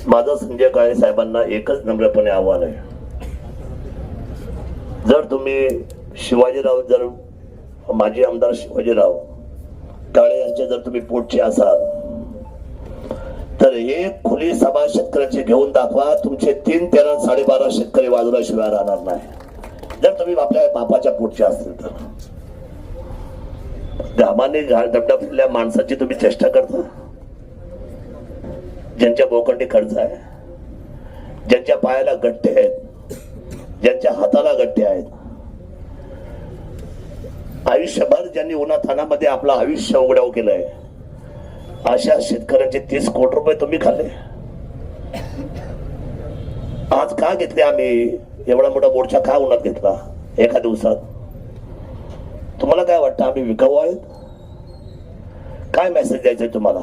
माझं संजय काळे साहेबांना एकच नम्रपणे आव्हान आहे, जर तुम्ही शिवाजीराव, जर माजी आमदार शिवाजीराव काळे यांचे जर तुम्ही पोटचे असाल तर एक खुली सभा शेतकऱ्यांची घेऊन दाखवा, तुमचे 3, 13, 12.5 शेतकरी बाजूला शिवाय राहणार नाही जर तुम्ही आपल्या बापाच्या पोटचे असतील तर. घामाने डबडबलेल्या माणसाची तुम्ही चेष्टा करता, ज्यांच्या बोकंडी खर्च आहे, ज्यांच्या पायाला गट्टे आहेत, ज्यांच्या हाताला गट्टे आहेत, आयुष्यभर ज्यांनी उन्हातानामध्ये आपलं आयुष्य उघड्याव केलंय, अशा शेतकऱ्यांचे 30 कोटी रुपये तुम्ही खाल्ले. आज का घेतले आम्ही एवढा मोठा मोर्चा का उन्हात घेतला एका दिवसात? तुम्हाला काय वाटतं आम्ही विकाऊ आहेत? काय मेसेज द्यायचंय तुम्हाला?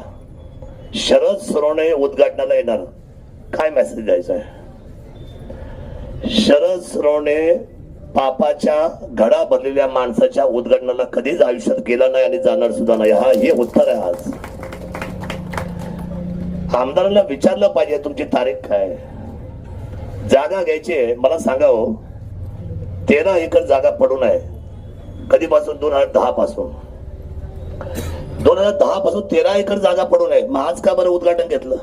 शरद सोनवणे उद्घाटनाला येणार, काय मेसेज द्यायचा आहे? शरद सोनवणे पापाच्या घडा भरलेल्या माणसाच्या उद्घाटनाला कधीच आयुष्यात गेला नाही आणि जाणार सुद्धा नाही. हे उत्तर आहे. आज आमदारांना विचारलं पाहिजे तुमची तारीख काय, जागा घ्यायची. मला सांगा हो, 13 एकर जागा पडून आहे. कधीपासून? 2010 पासून. 2010 पासून 13 एकर जागा पडून आहे. मग आज का बरं उद्घाटन घेतलं?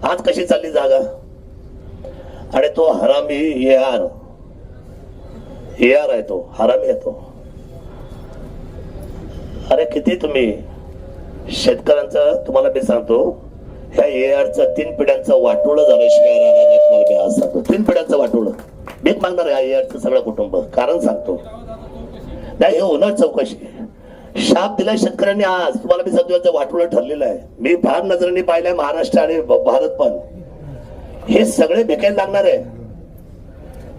आज कशी चालली जागा? आणि तो हरामी एआर आहे, तो हरामी आहे तो. अरे किती तुम्ही शेतकऱ्यांचं, तुम्हाला मी सांगतो, ह्या एआरचं 3 पिढ्यांचं वाटोळं झाल्याशिवाय राहणार नाही. तुम्हाला मी आज सांगतो, 3 पिढ्यांचं वाटोळं. भीक मागणार आहे एआरचं सगळं कुटुंब. कारण सांगतो, नाही हे होणार चौकशी. शाप दिलाय शेतकऱ्यांनी. आज तुम्हाला मी सांगतो वाटोळं ठरलेलं आहे. मी फार नजरेने पाहिलंय महाराष्ट्र आणि भारत पण. हे सगळे भिकायला लागणार आहे.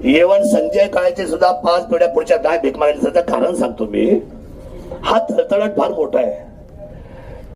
येवन संजय काळेचे सुद्धा 5 पिढ्या पुढच्या काय भीक मागायला. कारण सांगतो मी, हा थळथळाट फार मोठा आहे.